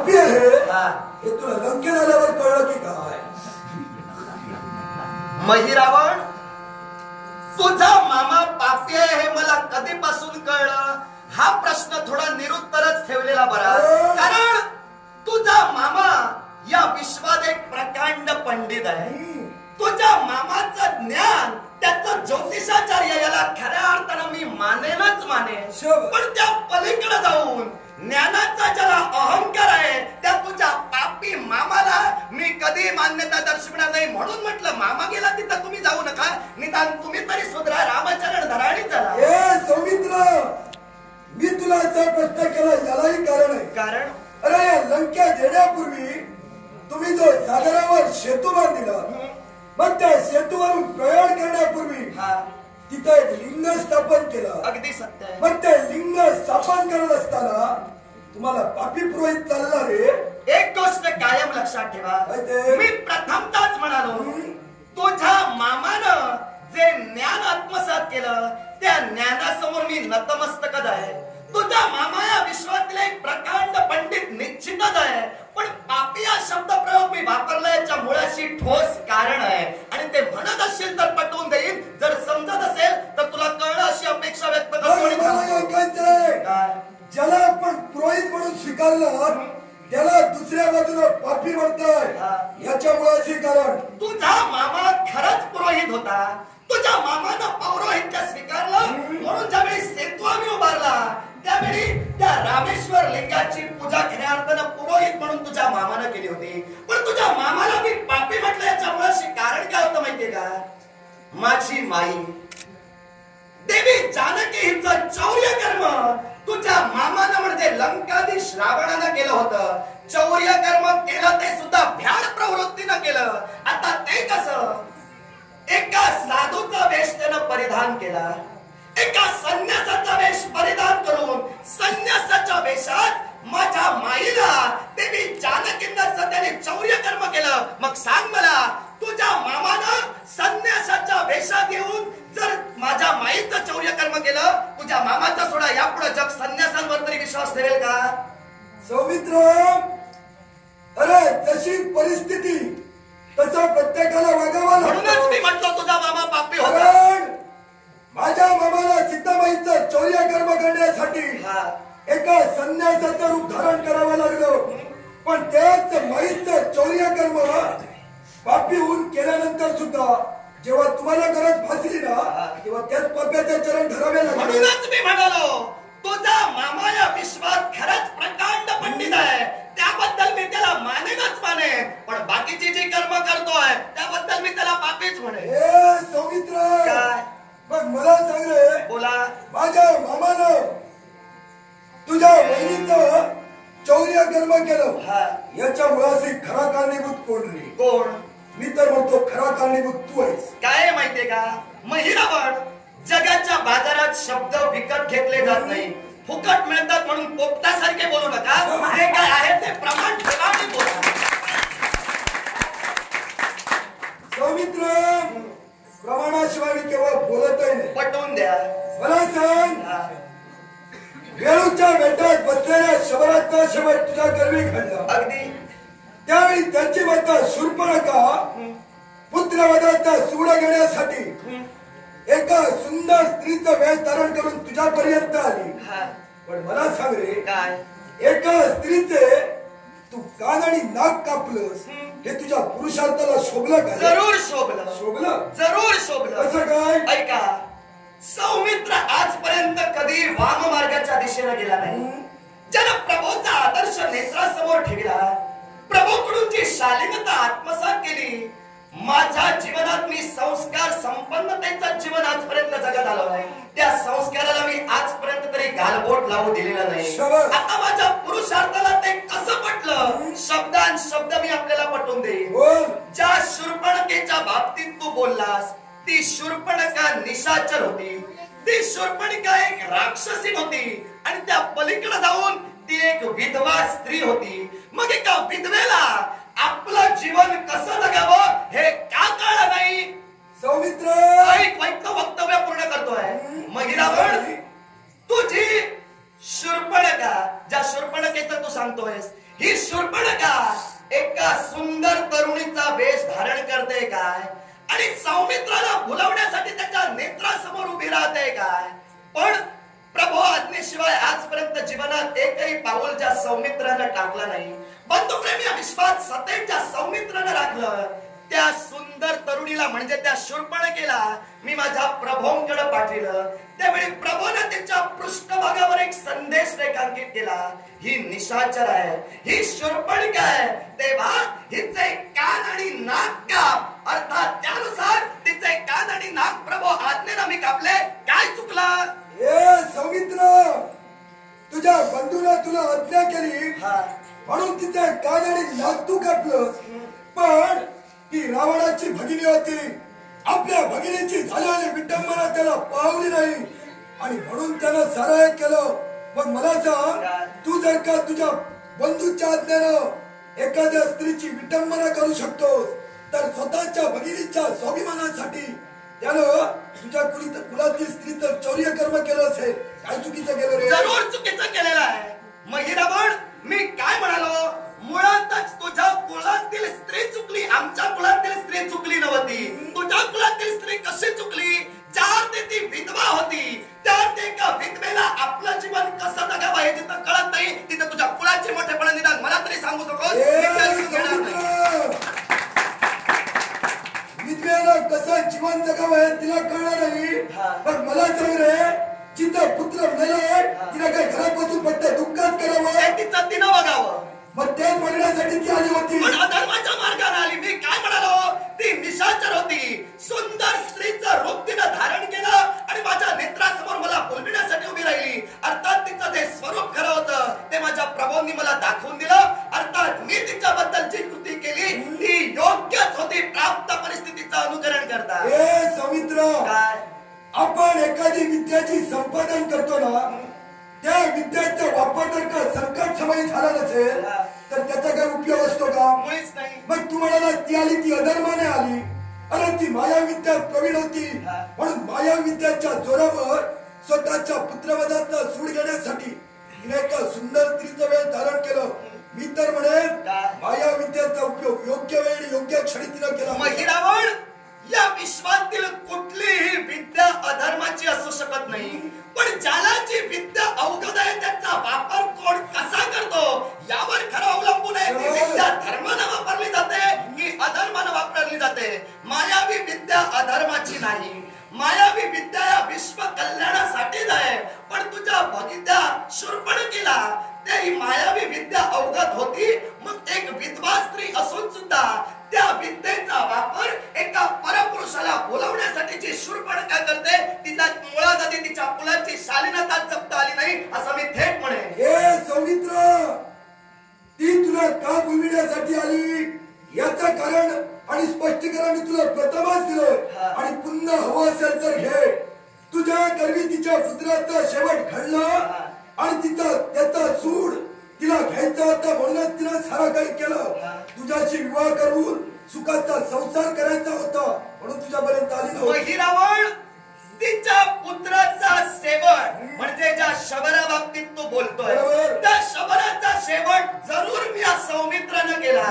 पापी आहे हे तुला लंकेत आल्यावर कळलं की काय? महिरावण, तुझा मामा पापी आहे हे मला कधीपासून कळलं? हा प्रश्न थोडा निरुत्तरच ठेवलेला बरा, कारण तुझा मामा या विश्वात एक प्रकांड पंडित आहे. तुझ्या मामाचं ज्ञान, त्याचं ज्योतिषाचार्य याला खऱ्या अर्थानं मी मानेनच मानेन, पण त्या पलीकडे जाऊन ज्ञानाचा ज्याला अहंकार आहे त्या तुझ्या पापी मामाला मी कधी मान्यता दर्शवणार नाही. म्हणून म्हटलं मामा गेला तिथं तुम्ही जाऊ नका, निदान तुम्ही तरी सुधरा, रामचरण धराणी चला. हे सौमित्र, मी तुला असा प्रश्न केला यालाही कारण आहे. कारण अरे या लंकेत येण्यापूर्वी तुम्ही जो सागरावर सेतू बांधला, मग त्या सेतूवरून प्रयाण करण्यापूर्वी तिथं एक लिंग स्थापन केलं. अगदी सत्य आहे. मग ते लिंग स्थापन करत असताना तुम्हाला पापी पुरोहित चालला रे. एक गोष्ट कायम लक्षात ठेवा, मी प्रथमताच म्हणालो, तुझ्या मामानं जे ज्ञान आत्मसात केलं त्या ज्ञानासमोर मी नतमस्तकच आहे. तुझा मामा या विश्वातील एक प्रकांड पंडित निश्चितच आहे, पण पापी हा शब्द प्रयोग मी वापरला याच्या मुळाशी ठोस कारण आहे, आणि ते म्हणत असेल तर पटवून देईन, जर समजत असेल तर तुला कळलं अशी अपेक्षा व्यक्त करतो. ज्याला आपण पुरोहित म्हणून स्वीकारलं त्याला दुसऱ्या बाजूला पापी म्हणताय, याच्या मुळाशी कारण तुझा मामा खरंच पुरोहित होता. तुझ्या मामानं पौरोहित्य स्वीकारलं, म्हणून ज्यावेळी सेतू आम्ही उभारला त्यावेळी त्या रामेश्वर लिंगाची पूजा खऱ्या अर्थानं पुरोहित म्हणून तुझ्या मामानं केली होती. पण तुझ्या मामाला मी पापी म्हटलं याच्या मुळाशी कारण काय होतं माहितीये का? माझी माई देवी जानकी हिचं चौर्य कर्म तुझ्या मामानं म्हणजे लंकाधीश रावणानं केलं होतं. चौर्य कर्म केलं ते सुद्धा भ्याड प्रवृत्तीनं केलं. आता ते कसं? एका साधूचा वेश त्यानं परिधान केला, एका संन्यासाचा वेश परिधान करून संन्यासाच्या वेशात माझ्या माईला देवी जानकींना त्याने चौर्य कर्म केलं. मग सांग मला, तुझ्या मामानं संन्यासाच्या वेशात येऊन जर माझ्या माईचं चौर्य कर्म केलं, तुझ्या मामाचा सोडा यापुढे जग संन्यासांवर तरी विश्वास ठेवेल का? सौमित्र, अरे जशी परिस्थिती तसा प्रत्येकाला वागावा. म्हणूनच मी म्हटलं तुझा मामा पापी होता. माझ्या मामाला सीतामाईचं चौर्य कर्म करण्यासाठी एका संन्यासाचं रूप धारण करावं लागलं, पण त्याच माईचं चौर्य कर्म पापी होऊन केल्यानंतर सुद्धा जेव्हा तुम्हाला गरज भासली ना, तेव्हा त्याच पाप्याचे चरण धरावे लागले. म्हणूनच मी म्हणालो तुझा मामा या विश्वात खरंच प्रकांड पंडित आहे, त्याबद्दल मी त्याला मानेनच माने, पण बाकीची जी कर्म करतोय त्याबद्दल मी त्याला पापीच म्हणे. सौमित्र, मग मला सांग रे, बोला. माझ्या मामानं तुझ्या बहिणीचं चौर्य कर्म केलं, याच्या मुळाशी खरा कारणीभूत कोण रे? कोण? मी तर म्हणतो खरा कारणीभूत तू आहेस. काय माहितीये का महिरावण, जगाच्या बाजारात शब्द विकत घेतले जात नाही, फुकट मिळतात म्हणून पोपटासारखे बोलू नका. हे काय आहे ते प्रमाण ठेवा आणि बोला. सौमित्र, प्रमाणाशिवाय मी केव्हा बोलतही नाही. पटवून द्या. मला सांग, वेळूच्या बेटात बसलेल्या शबराचा शेवट तुझ्या गर्वी घडला. अगदी त्यावेळी त्याची माता शूर्पणखा पुत्रवधाचा सूड घेण्यासाठी एका सुंदर स्त्रीचं वेश धारण करून तुझ्यापर्यंत आली. पण मला सांग रे, काय एका स्त्रीचे तू कान आणि नाक कापलंस, हे तुझ्या पुरुषार्थाला शोभलं का? जरूर शोभलं. शोभलं? जरूर शोभलं. असं काय? ऐका, सौमित्र आजपर्यंत कधी वाम मार्गाच्या दिशेला गेला नाही. ज्यानं प्रभूचा आदर्श नेत्रासमोर ठेवला, प्रभूकडून जी शालीनता आत्मसात केली, माझ्या जीवनात मी संस्कार संपन्नतेचं जीवन आजपर्यंत जगत आलो आहे. त्या संस्काराला मी आजपर्यंत तरी गालबोट लावू दिलेला नाही. आता माझ्या पुरुषार्थाला ते कसं पटलं, शब्दान शब्द मी आपल्याला पटवून देईन. ज्या शूर्पणखेच्या बाबतीत तू बोललास, ती शूर्पणखा निशाचर होती. ती शूर्पणखा एक राक्षसी होती, आणि त्या पलीकडे जाऊन ती एक विधवा स्त्री होती. मग एका विधवेला आपलं जीवन कसं जगावं हे का कळलं नाही? सौमित्र, एक वक्तव्य पूर्ण करतोय. महिरावण, तुझी शूर्पणखा, ज्या शूर्पणखेचं तू सांगतोयस, ही शूर्पणखा एका सुंदर तरुणीचा वेश धारण करते काय आणि सौमित्राला भुलवण्यासाठी त्याच्या नेत्रासमोर उभी राहते काय. पण प्रभू आज्ञेशिवाय आजपर्यंत जीवनात एकही पाऊल ज्या सौमित्रानं टाकलं नाही, बंधुप्रेमी विश्वात सतेज ज्या सौमित्रानं राखलं, त्या सुंदर तरुणीला म्हणजे त्या शूर्पणखेला मी माझ्या प्रभूंकडे पाठविलं. त्यावेळी प्रभूने तिच्या पृष्ठभागावर एक संदेश रेखांकित केला. ही निशाचर आहे, ही शूर्पणखा आहे, तेव्हा हिचे कान आणि नाक काप. अर्थात त्यानुसार तिचे कान आणि नाक प्रभू आज्ञेनं मी कापले. काय चुकलं? सौमित्र, तुझ्या बंधूला तुला आज्ञा केली म्हणून तिचे कान आणि नाक तू कापलं. पण ती रावणाची भगिनी होती. आपल्या भगिनीची झालेली विडंबना त्याला पावली नाही आणि म्हणून त्यानं साराय केलं. पण मला सांग, तू जर का तुझ्या बंधूच्या आज्ञेनं एखाद्या स्त्रीची विडंबना करू शकतोस, तर स्वतःच्या भगिनीच्या स्वाभिमानासाठी त्यानं तुझ्या कुलातील स्त्रीचं चौर्य कर्म केलं असेल. काय चुकीचं केलं रे? जरूर चुकीचं केलेलं आहे. मग रावण, मी काय म्हणालो, मुळातच तुझ्या कुलातील स्त्री चुकली, आमच्या कुलातील स्त्री चुकली नव्हती. तुझ्या कुलातील स्त्री कशी चुकली? ज्या ती विधवा होती, त्या एका विधवेला आपलं जीवन कसं जगावं हे जिथं कळत नाही, तिथं तुझ्या कुलाचे मोठेपणा निदान मला तरी सांगू नकोस. विधवेला कसं जीवन जगावं हे तिला कळलं नाही. पण मला सांग रे, जिथं पुत्र मेलाय तिला काही घरात बसून फक्त दुःखात करावं, तिचं तिनं बघावं. मग तेच बघण्यासाठी ती आली होती. पण अधर्माच्या मार्गाने आली. मी काय म्हणालो, ती निशाचर होती. सुंदर स्त्रीचं रूप तिनं धारण केलं आणि माझ्या नेत्रासमोर मला बोलविण्यासाठी उभी राहिली. अर्थात तिचं जे स्वरूप खरं होतं ते माझ्या प्रभूंनी मला दाखवून दिलं. अर्थात मी तिच्याबद्दल जी कृती केली ती योग्यच होती, प्राप्त परिस्थितीचं अनुकरण करता. हे सौमित्र, काय आपण एखादी विद्याची संपादन करतो ना, त्या विद्याचा वापर जर का संकट समयी झाला नसेल तर त्याचा काही उपयोग असतो का? मुळीच नाही. मग तू म्हणाला ती आली, ती अधर्माने आली. अरे ती माया विद्यात प्रवीण होती म्हणून माया विद्याच्या जोरावर स्वतःच्या पुत्रवधाचा सूड घेण्यासाठी तिने एका सुंदर स्त्रीचं वेळ धारण केलं. मी तर म्हणेन माया विद्याचा उपयोग योग्य वेळी योग्य क्षणी तिने केला. मग रावण, या विश्वातील कुठलीही विद्या अधर्माची असू शकत नाही. पण ज्याला जी विद्या अवघड आहे त्याचा वापर कोण कसा करतो यावर खरं अवलंबून आहे. ती विद्या धर्मानं वापरली जाते की अधर्मानं वापरली जाते. मायावी विद्या अधर्माची नाही. मायावी विद्या या विश्व कल्याणासाठीच आहे. पण तुझ्या भगित्या शूर्पणखेला ही मायावी विद्या अवगत होती. मग एक विधवा स्त्री असून सुद्धा त्या विद्येचा वापर एका परपुरुषाला बोलवण्यासाठी जी शूर्पणखा करते, तिला मुळात आधी तिच्या कुलाची शालीनता जपता आली नाही असं मी थेट म्हणेन. हे सौमित्र, ती तुला का बोलविण्यासाठी आली याचं कारण आणि स्पष्टीकरण मी तुला प्रथमच दिलं आणि पुन्हा हवं असेल तर घे. तुझ्या गर्वी तिच्या पुत्राचा शेवट घडला आणि त्याचा सूड तिला घ्यायचा होता म्हणूनच तिला सारा काही केलं. तुझ्याशी विवाह करून सुखाचा संसार करायचा होता म्हणून तुझ्यापर्यंत आली नव्हती. रावण, तिच्या पुत्राचा शेवट म्हणजे ज्या शबरा बाबतीत तू बोलतोय त्या शबराचा शेवट जरूर मी या सौमित्रानं केला.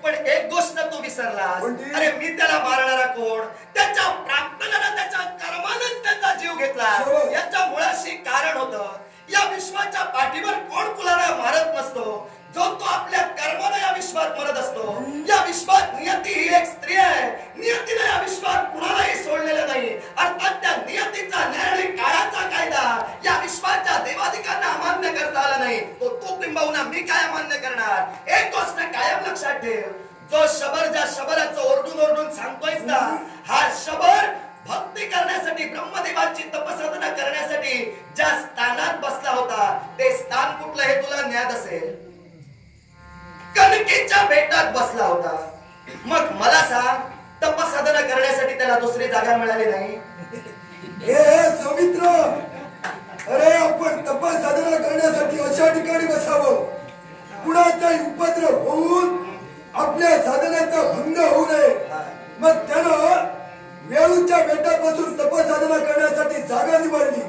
पण एक गोष्ट तू विसरलास. अरे मी त्याला मारणारा कोण? त्याच्या प्रार्थनेनं, त्याच्या कर्मानंच त्याचा जीव घेतला. याच्या मुळाशी कारण होतं. या विश्वाच्या पाठीवर कोण कुणाला मारत नसतो. जो तो आपल्या कर्माने या विश्वात मरत असतो. या विश्वात नियती ही एक स्त्री आहे. नियतीने या विश्वात कुणालाही सोडलेलं नाही. अर्थात त्या नियतीचा न्याय आणि काळाचा कायदा या विश्वाच्या देवाधिकांना अमान्य करता आला नाही. तो किंबहुना मी काय अमान्य करणार? एक गोष्ट कायम लक्षात ठेव, जो शबर ज्या शबराचं ओरडून ओरडून सांगतोय ना, हा शबर भक्ती करण्यासाठी, ब्रह्मदेवाची तपसाधना करण्यासाठी ज्या स्थानात बसला होता ते स्थान कुठलं हे तुला ज्ञात असेल. कणकेच्या बेटात बसला होता. मग मला सांग, तपसाधना करण्यासाठी त्याला दुसरी जागा मिळाली नाही? हे सौमित्र, अरे आपण तपसाधना करण्यासाठी अशा ठिकाणी बसावं कुणाचाही उपद्रव होऊन आपल्या साधनाचा भंग होऊ नये. मग त्यानं वेळूच्या बेटात बसून तपसाधना करण्यासाठी जागा निवडली.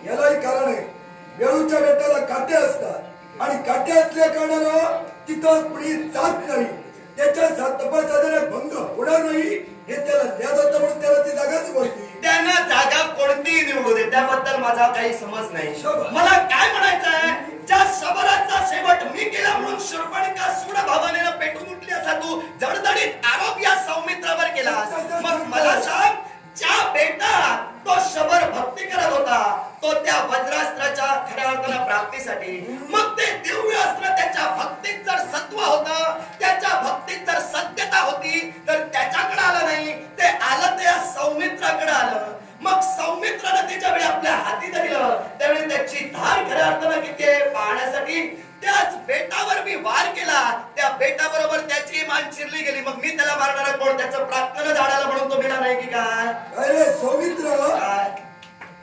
यालाही कारण आहे. वेळूच्या बेटाला काटे असतात आणि काटे असल्या कारणानं तिथं कुणी जात नाही, त्याच्या तपासाने भंग होणार नाही हे त्याला ज्ञात होतं, म्हणून त्याला ती जागा निवडली. त्यांना जागा कोणतीही निवडू दे, त्याबद्दल माझा काही समज नाही. मला काय म्हणायचंय, ज्या शबराचा शेवट मी केला म्हणून शूर्पणखा सूड भावनेनं पेटून उठली असा तू जडजडीत आरोप या सौमित्रावर केलास. मग मला सांग, ज्या बेटा तो शबर भक्ती करत होता, तो त्या वज्रास्त्राच्या खऱ्या अर्थानं प्राप्तीसाठी, मग ते दिव्य अस्त्र त्याच्या भक्तीत जर सत्व होतं, त्याच्या भक्तीत जर सत्यता होती, तर त्याच्याकडे आलं नाही, ते आलं त्या सौमित्राकडे आलं. मग सौमित्रानं त्याच्या वेळी आपल्या हाती धरलं, त्यावेळी त्याची धार खऱ्या अर्थानं किती आहे पाहण्यासाठी त्याच बेटावर मी वार केला. त्या बेटाबरोबर त्याची मान चिरली गेली. मग मी त्याला मारणारा कोण, त्याचं प्रार्थना झाडाला म्हणून तो मेला नाही की काय? अरे सौमित्र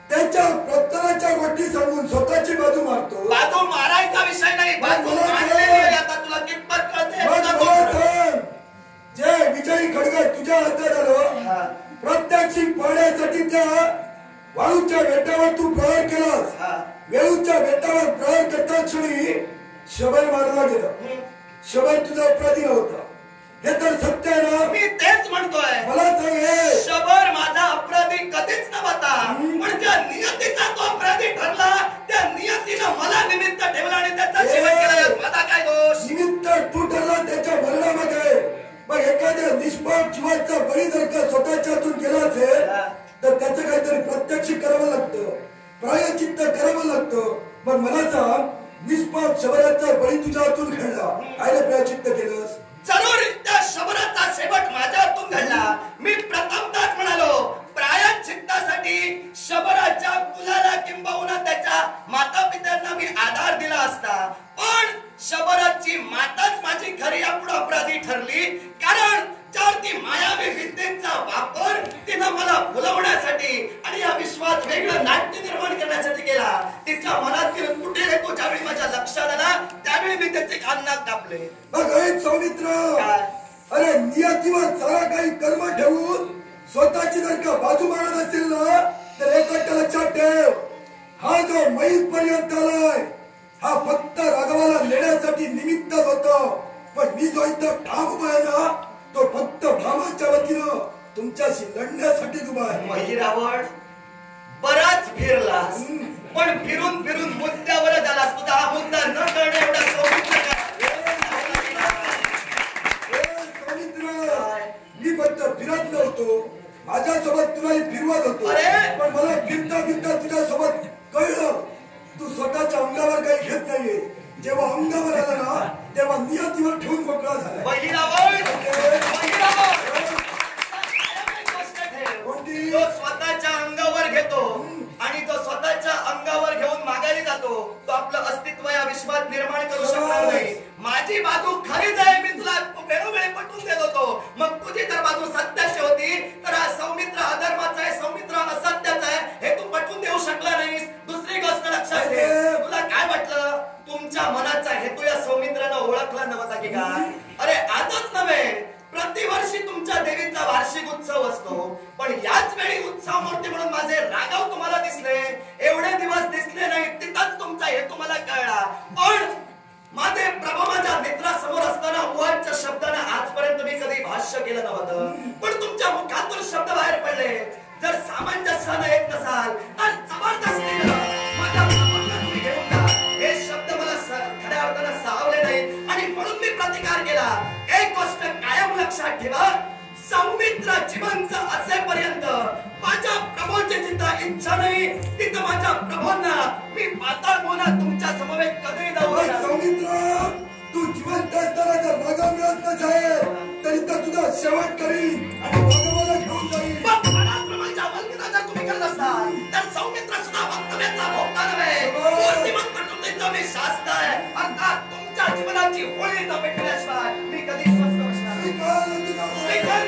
त्याच्या प्रत्यनाच्या गोष्टी सांगून स्वतःची बाजू मारतो. बाजू मारायचा विषय नाही, बाजू मांडलेली आहे. आता तुला कितपत कळते? जे विजयी खडग तुझ्या हातात आलं, प्रत्यक्षी पाहण्यासाठी त्या वाळूच्या बेटावर तू प्रहार केलास. वेळूच्या बेटावर प्रहार करता क्षणी शबर मारला गेला. शबर तुझा अपराधी नव्हता, हे तर सत्य आहे ना? मी तेच म्हणतोय. मला सांग, शबर माझा अपराधी कधीच नव्हता, पण ज्या नियतीचा तो अपराधी ठरला, त्या नियतीनं मला निमित्त ठेवला आणि त्याचा शेवट केला. माझा काय दोष? निमित्त तू ठरला त्याच्या मरणामध्ये. मग एखाद्या निष्पाप जीवाचा बळी जर का स्वतःच्या हातून केला असेल, तर त्याचं काहीतरी प्रत्यक्ष करावं लागतं, प्रायचित्त करावं लागतं. मग मला सांग, निष्पाप शबराचा बळी तुझ्या हातून घडला, काय प्रायचित्त केलंस? जरूर त्या शबराचा शेवट माझ्या हातून घडला. मी प्रथमतःच म्हणालो, प्रायचित्तासाठी शबराच्या कुलाला किंबहुना त्याच्या माता पित्यांना मी आधार दिला असता, पण शबराची माताच माझी खरी यापुढे अपराधी ठरली. कारण ती मायावी विद्येचा वापर तिनं मला फुलवण्यासाठी आणि या विश्वात वेगळं नाट्य निर्माण करण्यासाठी केला. तिच्या मनात तिनं कुठे नको, ज्यावेळी माझ्या लक्षात आला त्यावेळी मी त्याचे कानात कापले. बघ सौमित्र, अरे नियतीवर सारा काही कर्म ठेवून स्वतःची जर का बाजू मारत असेल ना, तर एक लक्षात ठेव, हा जो मैल पर्यंत आलाय हा फक्त राघवाला नेण्यासाठी निमित्तच होता. पण मी जो इथं ठाम उभा आहे ना, तो फक्त भामाच्या वतीनं तुमच्याशी लढण्यासाठी उभा आहे. महिरावण बराच फिरलास, पण फिरून फिरून मुद्द्यावर झालास. तुझा हा मुद्दा न कळणे एवढा सौमित्र मी फक्त फिरत नव्हतो, माझ्यासोबत तुलाही फिरवत होतो. पण मला फिरता फिरता तुझ्या सोबत कळलं तू स्वतःच्या अंगावर काही घेत नाहीये. जेव्हा अंगावर आला ना, तेव्हा नियतीवर ठेवून मोकळा झाला. जो स्वतःच्या अंगावर घेतो आणि जो स्वतःच्या अंगावर घेऊन मागायला जातो, तो आपलं अस्तित्व या विश्वात निर्माण करू शकणार नाही. माझी बाजू खरीच आहे, मी तुला वेळोवेळी पटवून देत होतो. मग तुझी जर बाजू सत्याची होती, तर हा सौमित्र अधर्माचा आहे, सौमित्र असत्याचा आहे, हे तू पटवून देऊ शकला नाहीस. दुसरी गोष्ट लक्षात घे, तुला काय वाटलं, तुमच्या मनाचा हेतू या सौमित्रानं ओळखला नव्हता की काय? अरे आजच नव्हे, प्रतिवर्षी तुमच्या देवीचा वार्षिक उत्सव असतो, पण याच वेळी उत्सव मूर्ती म्हणून माझे राघव तुम्हाला दिसले. एवढे दिवस दिसले नाही, तिथंच तुमचा हेतू मला कळला. पण माझे प्रभू माझ्या मित्रासमोर असताना उहाच्या शब्दाने आजपर्यंत मी कधी भाष्य केलं नव्हतं, पण तुमच्या मुखातून शब्द बाहेर पडले. जर सामंजस्याने येत नसाल तर जबरदस्तीने माझ्या प्रभूंना तुम्ही घेऊन जा. हे शब्द मला खऱ्या अर्थानं सावले नाही आणि म्हणून मी प्रतिकार केला. एक गोष्ट कायम लक्षात ठेवा, सौमित्र जिवंत असेपर्यंत माझ्या प्रभूची जिथं इच्छा नाही, तिथं माझ्या प्रभूंना मी पाताळ मोहनात तुमच्या समवेत कधी जाऊ. सौमित्र, तू जिवंत असताना जर राघव मिळत नसेल तरी तर तुझा शेवट करीन आणि राघवाला घेऊन जाईल. तुम्ही करत असाल तर सौमित्र सुद्धा वक्तव्याचा भोगता नव्हे, मूर्तिमंत प्रकृतीचा मी शास्त्र आहे. अर्थात तुमच्या जीवनाची होळी न पेटल्याशिवाय मी कधी स्वस्थ बसणार. स्वीकार